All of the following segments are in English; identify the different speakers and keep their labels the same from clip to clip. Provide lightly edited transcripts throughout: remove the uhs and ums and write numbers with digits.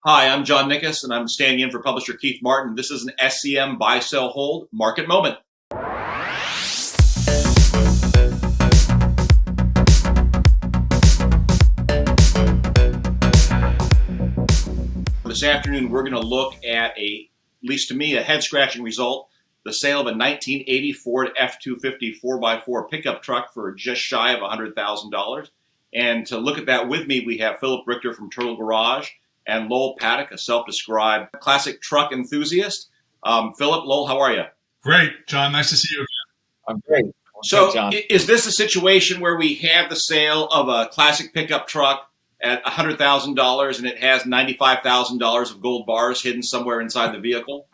Speaker 1: Hi, I'm John Nickus, and I'm standing in for publisher Keith Martin. This is an SCM buy, sell, hold market moment. This afternoon, we're going to look at at least to me, a head-scratching result, the sale of a 1980 Ford F250 4x4 pickup truck for just shy of $100,000. And to look at that with me, we have Philip Richter from Turtle Garage and Lowell Paddock, a self-described classic truck enthusiast. Philip, Lowell, how are you?
Speaker 2: Great, John. Nice to see you again.
Speaker 3: I'm great.
Speaker 1: So,
Speaker 3: John.
Speaker 1: is this a situation where we have the sale of a classic pickup truck at $100,000 and it has $95,000 of gold bars hidden somewhere inside the vehicle?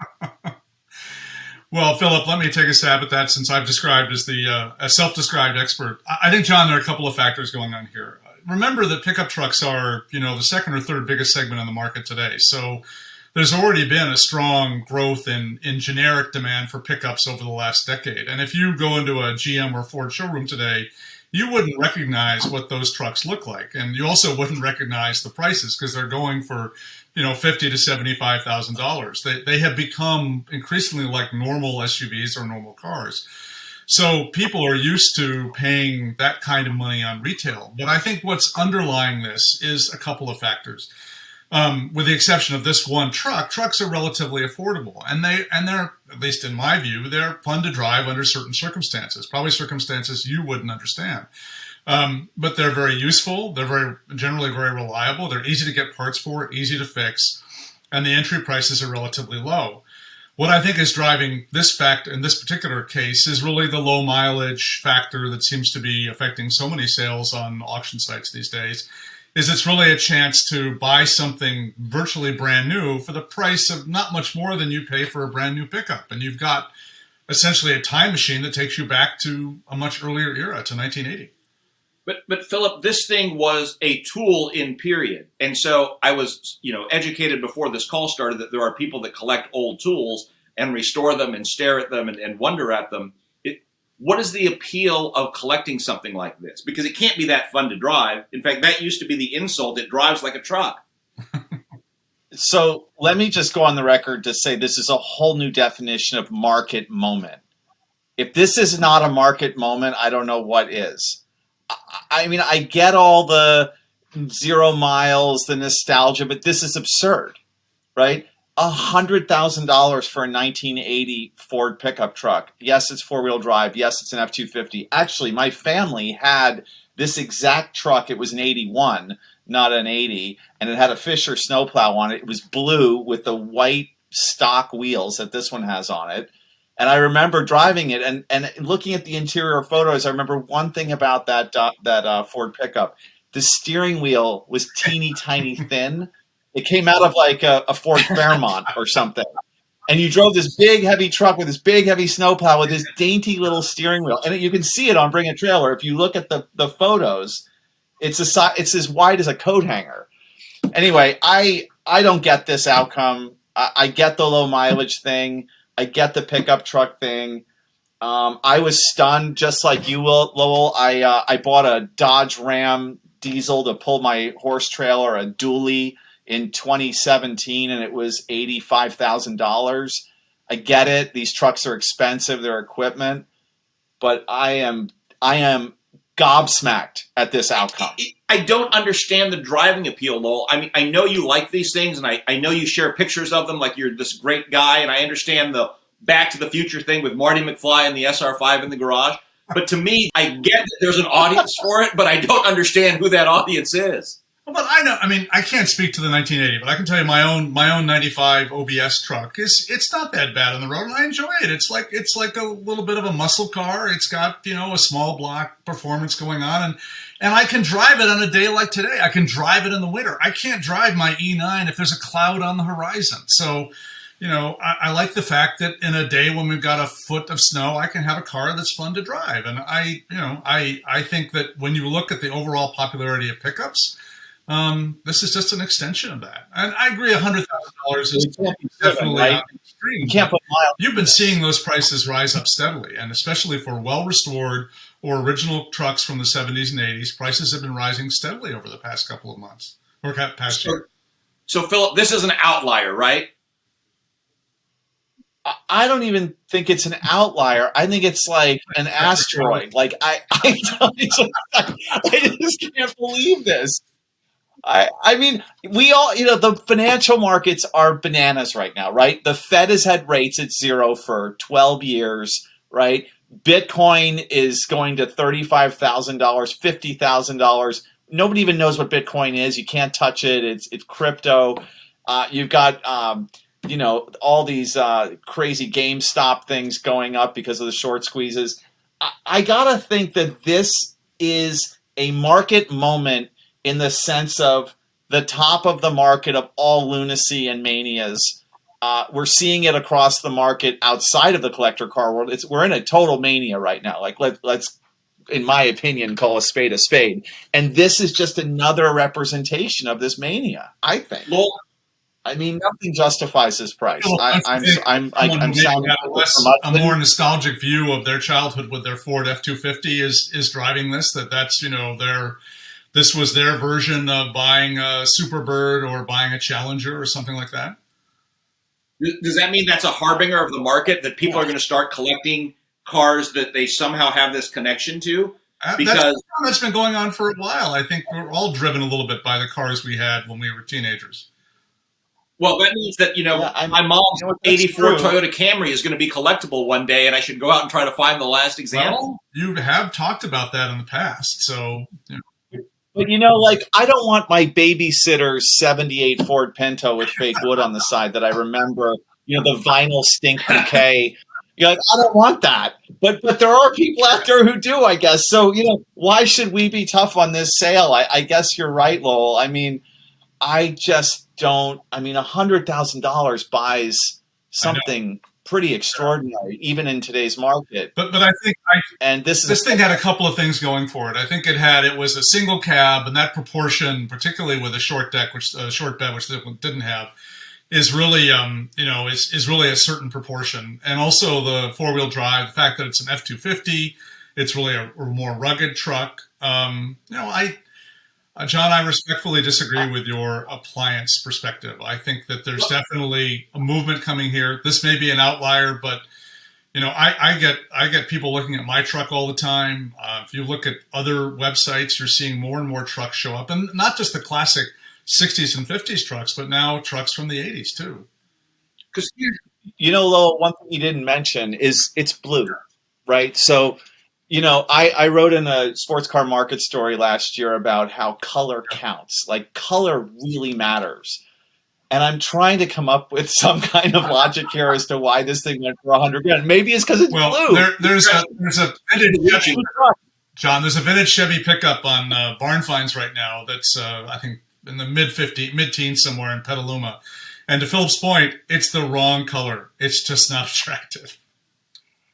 Speaker 2: Well, Philip, let me take a stab at that since I've described as the a self-described expert. I think, John, there are a couple of factors going on here. Remember that pickup trucks are, the second or third biggest segment in the market today. So there's already been a strong growth in generic demand for pickups over the last decade. And if you go into a GM or Ford showroom today, you wouldn't recognize what those trucks look like. And you also wouldn't recognize the prices because they're going for, $50,000 to $75,000. They have become increasingly like normal SUVs or normal cars. So people are used to paying that kind of money on retail. But I think what's underlying this is a couple of factors. With the exception of this one truck, trucks are relatively affordable, and they're, at least in my view, they're fun to drive under certain circumstances, probably circumstances you wouldn't understand. But they're very useful. They're generally very reliable. They're easy to get parts for, easy to fix, and the entry prices are relatively low. What I think is driving this fact in this particular case is really the low mileage factor that seems to be affecting so many sales on auction sites these days. Is it's really a chance to buy something virtually brand new for the price of not much more than you pay for a brand new pickup. And you've got essentially a time machine that takes you back to a much earlier era, to 1980.
Speaker 1: But Philip, this thing was a tool in period. And so I was, educated before this call started that there are people that collect old tools and restore them and stare at them and wonder at them. What is the appeal of collecting something like this? Because it can't be that fun to drive. In fact, that used to be the insult. It drives like a truck.
Speaker 3: So let me just go on the record to say this is a whole new definition of market moment. If this is not a market moment, I don't know what is. I mean, I get all the 0 miles, the nostalgia, but this is absurd, right? $100,000 for a 1980 Ford pickup truck. Yes, it's four-wheel drive. Yes, it's an F250. Actually, my family had this exact truck. It was an 81, not an 80, and it had a Fisher snowplow on it. It was blue with the white stock wheels that this one has on it. And I remember driving it and looking at the interior photos. I remember one thing about that Ford pickup. The steering wheel was teeny tiny thin. It came out of like a Ford Fairmont or something. And you drove this big, heavy truck with this big, heavy snowplow with this dainty little steering wheel. And you can see it on Bring a Trailer. If you look at the photos, it's as wide as a coat hanger. Anyway, I don't get this outcome. I get the low mileage thing. I get the pickup truck thing. I was stunned, just like you will, Lowell. I bought a Dodge Ram diesel to pull my horse trailer, a dually, in 2017, and it was $85,000. I get it; these trucks are expensive, their equipment, but I am gobsmacked at this outcome.
Speaker 1: I don't understand the driving appeal, Lowell. I mean, I know you like these things, and I know you share pictures of them like you're this great guy, and I understand the Back to the Future thing with Marty McFly and the SR5 in the garage. But to me, I get that there's an audience for it, but I don't understand who that audience is.
Speaker 2: Well, but I know. I mean, I can't speak to the 1980, but I can tell you my own 95 OBS truck it's not that bad on the road, and I enjoy it. It's like a little bit of a muscle car. It's got a small block performance going on, and I can drive it on a day like today. I can drive it in the winter. I can't drive my E9 if there's a cloud on the horizon. So, I like the fact that in a day when we've got a foot of snow, I can have a car that's fun to drive, and I think that when you look at the overall popularity of pickups. This is just an extension of that. And I agree, $100,000 is definitely
Speaker 3: right?
Speaker 2: extreme.
Speaker 3: You can't put miles.
Speaker 2: You've been seeing those prices rise up steadily, and especially for well-restored or original trucks from the 70s and 80s, prices have been rising steadily over the past couple of months or past year.
Speaker 1: So, Philip, this is an outlier, right?
Speaker 3: I don't even think it's an outlier. I think it's like an asteroid. Like I just can't believe this. I mean, we all, the financial markets are bananas right now, right? The Fed has had rates at zero for 12 years, right? Bitcoin is going to $35,000, $50,000. Nobody even knows what Bitcoin is. You can't touch it. It's crypto. You've got, all these crazy GameStop things going up because of the short squeezes. I gotta think that this is a market moment in the sense of the top of the market of all lunacy and manias. We're seeing it across the market outside of the collector car world. We're in a total mania right now. Like let's, in my opinion, call a spade a spade. And this is just another representation of this mania, I think.
Speaker 1: Well,
Speaker 3: I mean, nothing justifies this price. I'm sounding
Speaker 2: a more nostalgic view of their childhood with their Ford F250 is driving this. That's this was their version of buying a Superbird or buying a Challenger or something like that.
Speaker 1: Does that mean that's a harbinger of the market, that people are going to start collecting cars that they somehow have this connection to? Because
Speaker 2: that's been going on for a while. I think we're all driven a little bit by the cars we had when we were teenagers.
Speaker 1: Well, that means that, my mom's 84 Toyota Camry is going to be collectible one day, and I should go out and try to find the last example.
Speaker 2: Well, you have talked about that in the past, so...
Speaker 3: But, I don't want my babysitter's 78 Ford Pinto with fake wood on the side that I remember, the vinyl stink bouquet. I don't want that. But there are people out there who do, I guess. So, why should we be tough on this sale? I guess you're right, Lowell. I mean, I just don't. I mean, $100,000 buys something pretty extraordinary, even in today's market.
Speaker 2: But I think this thing had a couple of things going for it. I think it was a single cab, and that proportion, particularly with a short deck, which short bed, which it didn't have, is really is really a certain proportion. And also the four-wheel drive, the fact that it's an F250, it's really a more rugged truck. John, I respectfully disagree with your appliance perspective. I think that there's definitely a movement coming here. This may be an outlier, but I get people looking at my truck all the time. If you look at other websites, you're seeing more and more trucks show up, and not just the classic 60s and 50s trucks, but now trucks from the 80s too.
Speaker 3: Because Lowell, one thing you didn't mention is it's blue, right? So. I wrote in a sports car market story last year about how color counts. Like, color really matters. And I'm trying to come up with some kind of logic here as to why this thing went for $100,000. Maybe it's because it's blue.
Speaker 2: There's a vintage John. There's a vintage Chevy pickup on Barn Finds right now. That's I think in the mid-teens somewhere in Petaluma. And to Philip's point, it's the wrong color. It's just not attractive.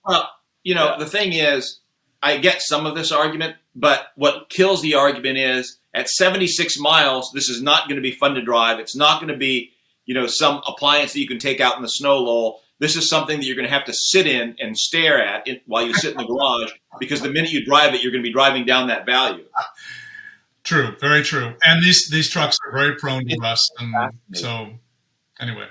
Speaker 1: Well, the thing is, I get some of this argument, but what kills the argument is at 76 miles, this is not going to be fun to drive. It's not going to be, some appliance that you can take out in the snow, Lowell. This is something that you're going to have to sit in and stare at while you sit in the garage, because the minute you drive it, you're going to be driving down that value.
Speaker 2: True, very true. And these trucks are very prone to rust. And so, anyway,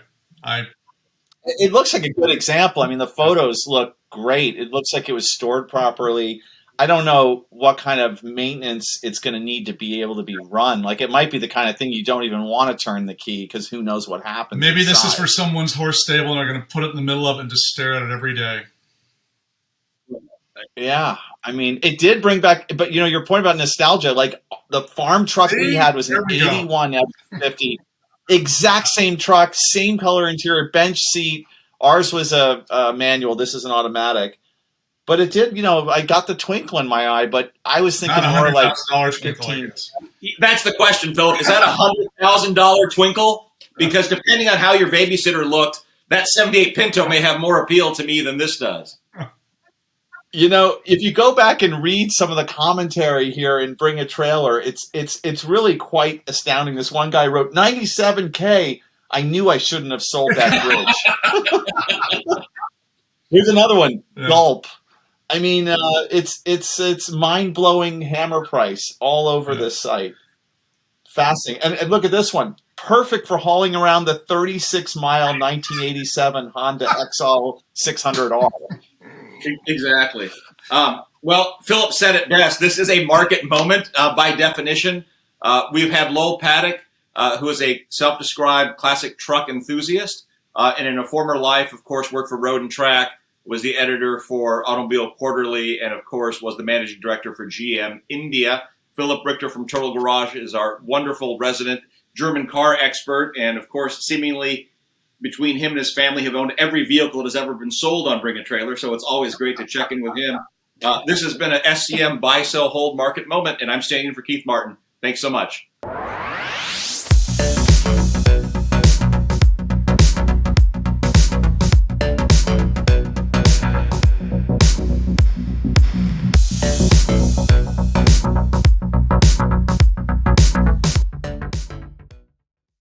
Speaker 3: It looks like a good example. I mean, the photos look great. It looks like it was stored properly. I don't know what kind of maintenance it's going to need to be able to be run. Like, it might be the kind of thing you don't even want to turn the key, because who knows what happens.
Speaker 2: Maybe this is for someone's horse stable and they're going to put it in the middle of it and just stare at it every day.
Speaker 3: Yeah. I mean, it did bring back, but your point about nostalgia, like the farm truck we had was an 81 F-250. Exact same truck, same color interior, bench seat. Ours was a manual. This is an automatic. But it did, I got the twinkle in my eye, but I was thinking more like $15.
Speaker 1: That's the question, Philip. Is that a $100,000 twinkle? Because depending on how your babysitter looked, that 78 Pinto may have more appeal to me than this does.
Speaker 3: If you go back and read some of the commentary here and Bring a Trailer, it's really quite astounding. This one guy wrote, 97K, I knew I shouldn't have sold that bridge. Here's another one, Gulp. I mean, it's mind-blowing hammer price all over this site. Fascinating. And look at this one, perfect for hauling around the 36-mile 1987 Honda XL 600R.
Speaker 1: Exactly. Well, Philip said it best. This is a market moment by definition. We've had Lowell Paddock, who is a self-described classic truck enthusiast, and in a former life, of course, worked for Road and Track, was the editor for Automobile Quarterly, and of course was the managing director for GM India. Philip Richter from Total Garage is our wonderful resident German car expert, and of course, seemingly between him and his family have owned every vehicle that has ever been sold on Bring a Trailer, so it's always great to check in with him. This has been an SCM buy, sell, hold market moment, and I'm standing in for Keith Martin. Thanks so much.